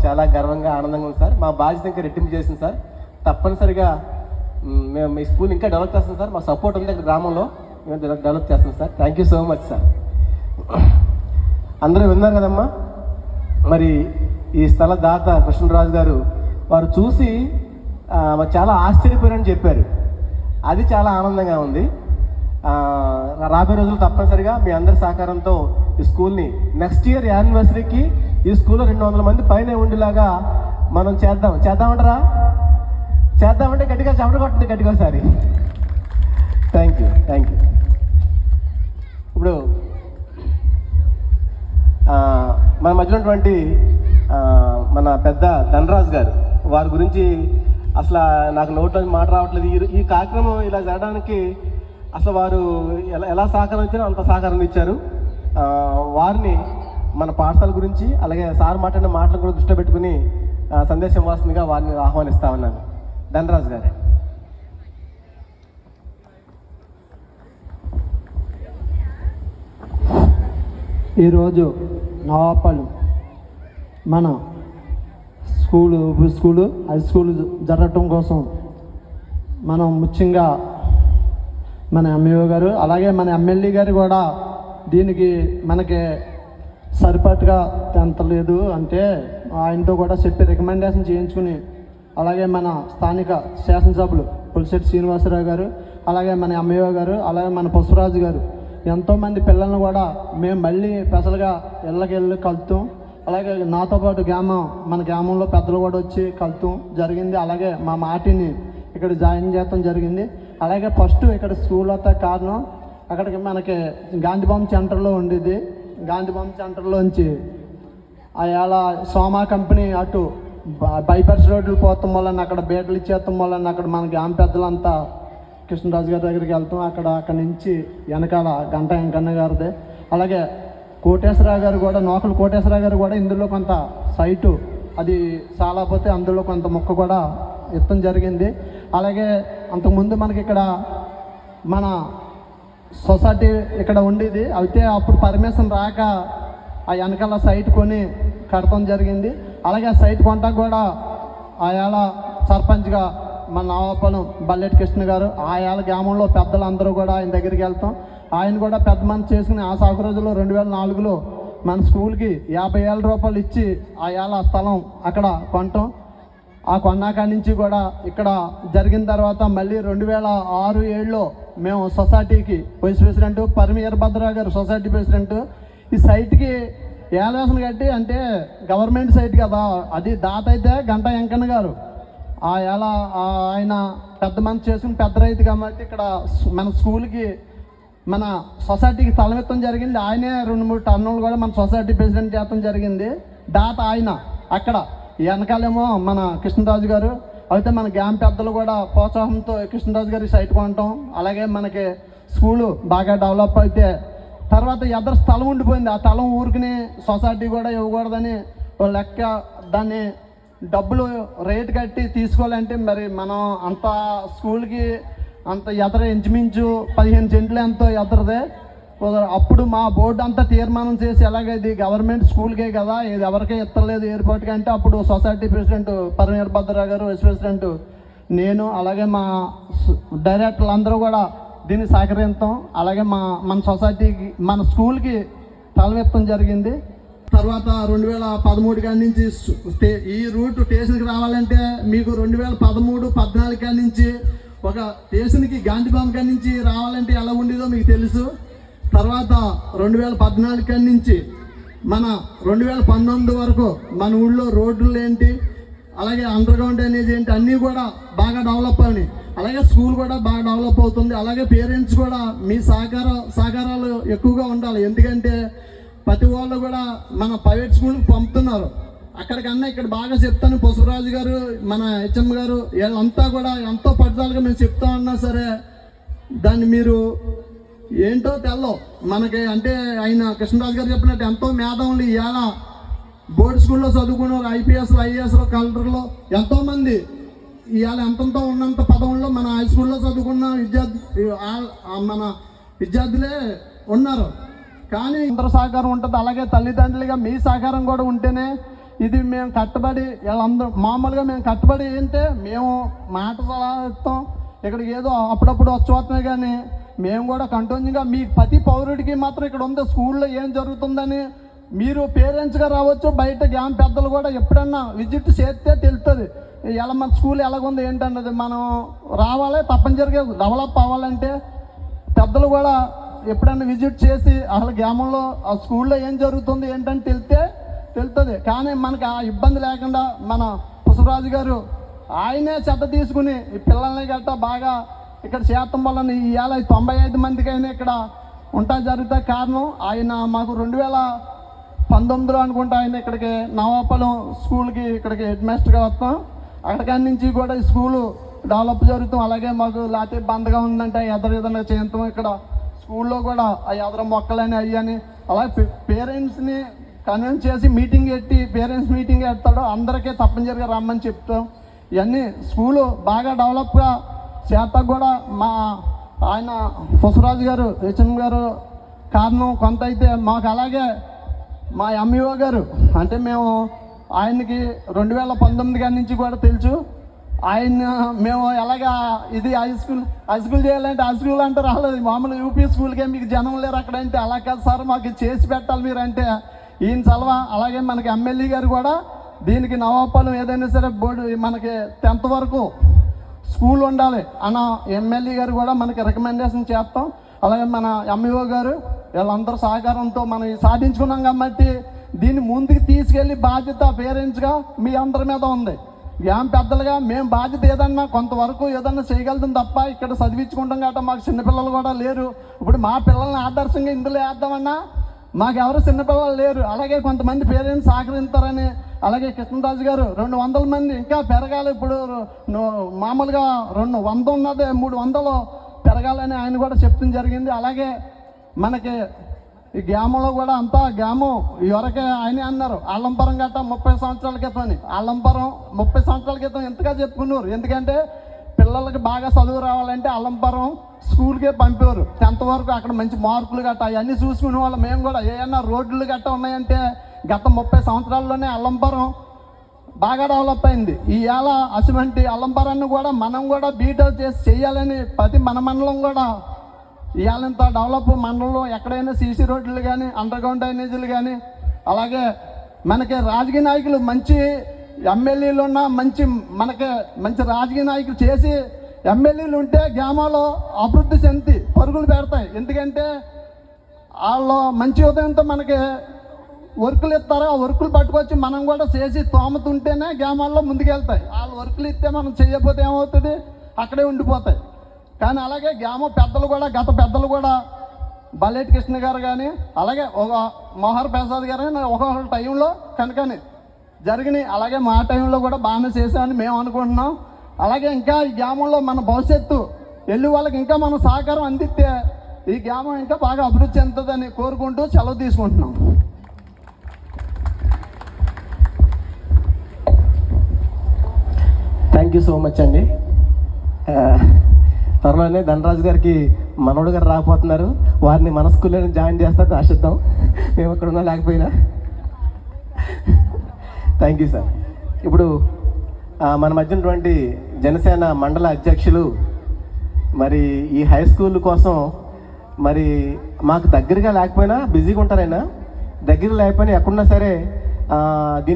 చాలా గర్వంగా ఆనందంగా ఉంది సార్. మా బాధ్యత ఇంకా రెట్టింపు చేసింది సార్. తప్పనిసరిగా మేము మీ స్కూల్ ఇంకా డెవలప్ చేస్తాం సార్. మా సపోర్ట్ ఉంది అక్కడ గ్రామంలో, మేము డెవలప్ చేస్తాం sir. Thank you so much sir. అందరూ విన్నారు కదమ్మా. మరి ఈ స్థల దాత కృష్ణరాజు గారు వారు చూసి చాలా ఆశ్చర్యపోయారని చెప్పారు. అది చాలా ఆనందంగా ఉంది. రాబోయే రోజులు తప్పనిసరిగా మీ అందరి సహకారంతో ఈ స్కూల్ని నెక్స్ట్ ఇయర్ యానివర్సరీకి ఈ స్కూల్లో 200 మంది పైన ఉండేలాగా మనం చేద్దామంటారా? చేద్దామంటే గట్టిగా చెమట కొట్టండి గట్టిగా ఒకసారి. Thank you. ఇప్పుడు మన మధ్యలో ఉన్నటువంటి మన పెద్ద ధనరాజు గారు, వారి గురించి అసలు నాకు నోట్లో మాట రావట్లేదు. ఈ కార్యక్రమం ఇలా జరగడానికి అసలు వారు ఎలా సహకారం ఇచ్చారో అంత సహకారం ఇచ్చారు. వారిని మన పాఠశాల గురించి అలాగే సార్ మాట్లాడిన మాటలు కూడా దృష్టిలో పెట్టుకుని సందేశం వాస్తుందిగా వారిని ఆహ్వానిస్తా ఉన్నాను. ధనరాజు గారే. ఈరోజు నవాపల్లి మన స్కూలు హై స్కూల్ జరగటం కోసం మనం ముఖ్యంగా మన ఎంఈఓ గారు అలాగే మన ఎమ్మెల్యే గారు కూడా దీనికి మనకి సరిపట్టుగా తెంతలేదు అంటే ఆయనతో కూడా చెప్పి రికమెండేషన్ చేయించుకుని, అలాగే మన స్థానిక శాసనసభ్యులు పులిశెట్టి శ్రీనివాసరావు గారు, అలాగే మన ఎంఈఓ గారు, అలాగే మన పశురాజు గారు, ఎంతోమంది పిల్లలను కూడా మేము మళ్ళీ స్పెషల్గా ఇళ్ళకి కలుతాం. అలాగే నాతో పాటు మన గ్రామంలో పెద్దలు కూడా వచ్చి కలుతాం జరిగింది. అలాగే మా మాటిని ఇక్కడ జాయిన్ చేయడం జరిగింది. అలాగే ఫస్ట్ ఇక్కడ స్కూల్ వస్తే కారణం అక్కడికి మనకి గాంధీబొమ్మ సెంటర్లో ఉండేది. గాంధీబొమ్మ సెంటర్లోంచి అయాల సోమా కంపెనీ అటు బైపాస్ రోడ్లు పోతాం వల్ల అక్కడ బేటలు ఇచ్చేస్తాం వల్ల అక్కడ మన గ్రామ పెద్దలంతా కృష్ణరాజు గారి దగ్గరికి వెళ్తాం. అక్కడి నుంచి వెనకాల గంట వెంకన్న గారిదే. అలాగే కోటేశ్వరరావు గారు కూడా, నోకలు కోటేశ్వరరావు గారు కూడా ఇందులో కొంత సైటు అది చాలా పోతే అందులో కొంత మొక్క కూడా ఇవ్వడం జరిగింది. అలాగే అంతకుముందు మనకి ఇక్కడ మన సొసైటీ ఇక్కడ ఉండేది, అయితే అప్పుడు పర్మిషన్ రాక ఆ వెనకాల సైట్ కొని కడతాం జరిగింది. అలాగే ఆ సైట్ కొంటాక కూడా ఆయాల సర్పంచ్గా మన నవాపల్లి బల్లెటి కృష్ణ గారు, ఆయాల గ్రామంలో పెద్దలందరూ కూడా ఆయన దగ్గరికి వెళ్తాం. ఆయన కూడా పెద్ద మనసు చేసుకుని ఆ సాగు రోజుల్లో 2004లో మన స్కూల్కి 50,000 రూపాయలు ఇచ్చి ఆయాల స్థలం అక్కడ కొనటం. ఆ కొన్నాక నుంచి కూడా ఇక్కడ జరిగిన తర్వాత మళ్ళీ 2006-7లో మేము సొసైటీకి వైస్ ప్రెసిడెంట్ పరిమీర్ భద్రరావు గారు సొసైటీ ప్రెసిడెంట్. ఈ సైట్కి ఏలేషన్ కట్టి, అంటే గవర్నమెంట్ సైట్ కదా, అది దాత అయితే గంట వెంకన్న గారు ఆయన పెద్ద మనసు చేసుకుని పెద్ద రైతు కాబట్టి ఇక్కడ మన స్కూల్కి మన సొసైటీకి స్థలం జరిగింది. ఆయనే 2-3 టర్నులు కూడా మన సొసైటీ ప్రెసిడెంట్ చేయడం జరిగింది. దాత ఆయన అక్కడ వెనకాలేమో మన కృష్ణరాజు గారు. అయితే మన గ్రామ పెద్దలు కూడా ప్రోత్సాహంతో కృష్ణరాజు గారి సైట్ కొనటం, అలాగే మనకి స్కూలు బాగా డెవలప్ అయితే తర్వాత ఎదరు స్థలం ఉండిపోయింది. ఆ స్థలం ఊరికి సొసైటీ కూడా ఇవ్వకూడదని లెక్క దాన్ని డబ్బులు రేటు కట్టి తీసుకోవాలంటే మరి మనం అంత స్కూల్కి అంత ఎదర ఇంచుమించు 15 సెంట్లు ఎంతో ఎదరదే. అప్పుడు మా బోర్డు అంతా తీర్మానం చేసి ఎలాగైతే గవర్నమెంట్ స్కూల్కే కదా, ఇది ఎవరికే ఇస్తలేదు ఎయిర్పోర్ట్కి అంటే అప్పుడు సొసైటీ ప్రెసిడెంట్ పరిమీర్ భద్రరావు గారు, వైస్ ప్రెసిడెంట్ నేను, అలాగే మా డైరెక్టర్లు అందరూ కూడా దీన్ని సహకరిస్తాం. అలాగే మన సొసైటీకి మన స్కూల్కి తలవెత్తడం జరిగింది. తర్వాత 2013 కాడి నుంచి ఈ రూట్ స్టేషన్కి రావాలంటే మీకు 2013-14 కాడి నుంచి ఒక స్టేషన్కి గాంధీబొమ్మ కాడి నుంచి రావాలంటే ఎలా ఉండేదో మీకు తెలుసు. తర్వాత 2014 కాడి నుంచి మన 2019 వరకు మన ఊళ్ళో రోడ్లు ఏంటి, అలాగే అండర్ గ్రౌండ్ అనేది ఏంటి, అన్నీ కూడా బాగా డెవలప్ అయినాయి. అలాగే స్కూల్ కూడా బాగా డెవలప్ అవుతుంది. అలాగే పేరెంట్స్ కూడా మీ సహకారాలు ఎక్కువగా ఉండాలి. ఎందుకంటే ప్రతి వాళ్ళు కూడా మన ప్రైవేట్ స్కూల్కి పంపుతున్నారు. అక్కడికన్నా ఇక్కడ బాగా చెప్తాను. పశురాజు గారు, మన హెచ్ఎం గారు, వీళ్ళంతా కూడా ఎంతో పట్టుదలగా మేము చెప్తా ఉన్నా సరే దాన్ని మీరు ఏంటో తెల్లో మనకి. అంటే ఆయన కృష్ణరాజు గారు చెప్పినట్టు ఎంతో మేధావులు ఇవాళ బోర్డు స్కూల్లో చదువుకున్న IPSలు, IASలు, కలెక్టర్లు ఎంతోమంది ఇవాళ ఎంతంతో ఉన్నంత పదవుల్లో మన హై స్కూల్లో చదువుకున్న మన విద్యార్థులే ఉన్నారు. కానీ అందరూ సహకారం ఉంటుంది. అలాగే తల్లిదండ్రులుగా మీ సహకారం కూడా ఉంటేనే ఇది మేము కట్టబడి వీళ్ళందరూ మామూలుగా మేము కట్టబడి ఏంటంటే మేము మాట సలహా ఇస్తాం, ఇక్కడికి ఏదో అప్పుడప్పుడు వచ్చి కానీ మేము కూడా కంటిన్యూగా మీ ప్రతి పౌరుడికి మాత్రం ఇక్కడ ఉంది స్కూల్లో ఏం జరుగుతుందని మీరు పేరెంట్స్గా రావచ్చు, బయట గ్రామ పెద్దలు కూడా ఎప్పుడన్నా విజిట్ చేస్తే తెలుస్తుంది ఎలా మన స్కూల్ ఎలాగుంది ఏంటన్నది. మనం రావాలి, తప్పనిసరిగా డెవలప్ అవ్వాలంటే పెద్దలు కూడా ఎప్పుడన్నా విజిట్ చేసి అసలు గ్రామంలో ఆ స్కూల్లో ఏం జరుగుతుంది ఏంటని తెలుస్తుంది. కానీ మనకి ఆ ఇబ్బంది లేకుండా మన పుష్పరాజు గారు ఆయనే శ్రద్ధ తీసుకుని ఈ పిల్లల్ని గట్టా బాగా ఇక్కడ చేతం వలన ఇవాళ 95 మందికైనా ఇక్కడ ఉంటా జరిగితే కారణం ఆయన మాకు 2019లో అనుకుంటా ఆయన ఇక్కడికి నవాపలం స్కూల్కి ఇక్కడికి హెడ్ మాస్టర్గా వస్తాం. అక్కడికాడి నుంచి కూడా ఈ స్కూలు డెవలప్ జరుగుతాం. అలాగే మాకు లేకపోతే బందగా ఉందంటే ఎదరగా చేస్తాం. ఇక్కడ స్కూల్లో కూడా ఆ ఎదర మొక్కలని అయ్యని అలాగే పేరెంట్స్ని కన్విన్స్ చేసి మీటింగ్ పెట్టి పేరెంట్స్ మీటింగ్ పెడతాడు, అందరికీ తప్పనిసరిగా రమ్మని చెప్తాం. ఇవన్నీ స్కూలు బాగా డెవలప్గా చేత కూడా మా ఆయన పుష్పరాజు గారు హెచ్ఎం గారు కారణం కొంత అయితే మాకు. అలాగే మా ఎంఈఓ గారు అంటే మేము ఆయనకి 2019 గారి నుంచి కూడా తెలుసు. ఆయన మేము ఎలాగా ఇది హై స్కూల్ చేయాలంటే హై స్కూల్ అంటే రాలేదు, మామూలు యూపీ స్కూల్కే మీకు జనం లేరు అక్కడంటే అలా కాదు సార్ మాకు చేసి పెట్టాలి మీరు అంటే ఈయన చలవ. అలాగే మనకి ఎమ్మెల్యే గారు కూడా దీనికి నవాపాలెం ఏదైనా సరే బోర్డు మనకి 10th వరకు స్కూల్ ఉండాలి అన్న ఎమ్మెల్యే గారు కూడా మనకి రికమెండేషన్ చేస్తాం. అలాగే మన ఎంఈఓ గారు వీళ్ళందరూ సహకారంతో మనం సాధించుకున్నాం కాబట్టి దీన్ని ముందుకు తీసుకెళ్ళి బాధ్యత పేరెంట్స్గా మీ అందరి మీద ఉంది. ఏం పెద్దలుగా మేము బాధ్యత ఏదన్నా కొంతవరకు ఏదన్నా చేయగలుగుతాం తప్ప ఇక్కడ చదివించుకుంటాం కాబట్టి మాకు చిన్నపిల్లలు కూడా లేరు. ఇప్పుడు మా పిల్లల్ని ఆదర్శంగా ఇందులో వేద్దామన్నా మాకెవరు చిన్నపిల్లలు లేరు. అలాగే కొంతమంది పేరెంట్స్ సహకరిస్తారని అలాగే కృష్ణరాజు గారు 200 మంది ఇంకా పెరగాలి, ఇప్పుడు మామూలుగా 200 ఉన్నది 300 పెరగాలని ఆయన కూడా చెప్తుంది జరిగింది. అలాగే మనకి ఈ గ్రామంలో కూడా అంతా గ్రామం ఎవరికే ఆయనే అన్నారు అల్లంపురం గట్ట 30 సంవత్సరాల క్రితం అని. అల్లంపురం 30 సంవత్సరాల క్రితం ఎంతగా చెప్పుకున్నారు, ఎందుకంటే పిల్లలకి బాగా చదువు రావాలంటే అల్లంపురం స్కూల్కే పంపేవారు. 10th వరకు అక్కడ మంచి మార్కులు గట్ట అవన్నీ చూసుకునే వాళ్ళు. మేము కూడా ఏమన్నా రోడ్లు గట్ట ఉన్నాయంటే గత 30 సంవత్సరాల్లోనే అల్లంపురం బాగా డెవలప్ అయింది. ఈవేళ అటువంటి అల్లంపురాన్ని కూడా మనం కూడా బీటౌట్ చేసి చేయాలని ప్రతి మన మండలం కూడా ఇవాళ ఇంత డెవలప్ మండలంలో ఎక్కడైనా సీసీ రోడ్లు కానీ అండర్ గ్రౌండ్ డ్రైనేజీలు కానీ అలాగే మనకి రాజకీయ నాయకులు మంచి ఎమ్మెల్యేలు ఉన్న మంచి రాజకీయ నాయకులు చేసి ఎమ్మెల్యేలు ఉంటే గ్రామాల్లో అభివృద్ధి చెంది పరుగులు పెడతాయి. ఎందుకంటే వాళ్ళు మంచి ఉదయంతో మనకి వర్కులు ఇస్తారు, ఆ వర్కులు పట్టుకొచ్చి మనం కూడా చేసి తోమతుంటేనే గ్రామాల్లో ముందుకెళ్తాయి. వాళ్ళు వర్కులు ఇస్తే మనం చేయకపోతే ఏమవుతుంది, అక్కడే ఉండిపోతాయి. కానీ అలాగే గ్రామ పెద్దలు కూడా గత పెద్దలు కూడా బల్లెటి కృష్ణ గారు కానీ అలాగే ఒక మోహర్ ప్రసాద్ గారు కానీ ఒక్కొక్క టైంలో కనుకని జరిగినాయి. అలాగే మా టైంలో కూడా బాగానే చేసామని మేము అనుకుంటున్నాం. అలాగే ఇంకా ఈ గ్రామంలో మన భవిష్యత్తు వెళ్ళి వాళ్ళకి ఇంకా మనం సహకారం అందిస్తే ఈ గ్రామం ఇంకా బాగా అభివృద్ధి చెందుతుందని కోరుకుంటూ సెలవు తీసుకుంటున్నాం. థ్యాంక్ యూ సో మచ్ అండి. త్వరలోనే ధనరాజు గారికి మనోడు గారు రాకపోతున్నారు, వారిని మన స్కూల్లోనే జాయిన్ చేస్తారు, ఆశిద్దాం మేము ఇక్కడ ఉన్నా లేకపోయినా. Thank you sir. ఇప్పుడు మన మధ్య ఉన్నటువంటి జనసేన మండల అధ్యక్షులు మరి ఈ హై స్కూల్ కోసం మరి మాకు దగ్గరగా లేకపోయినా బిజీగా ఉంటారైనా, దగ్గర లేకపోయినా ఎక్కడున్నా సరే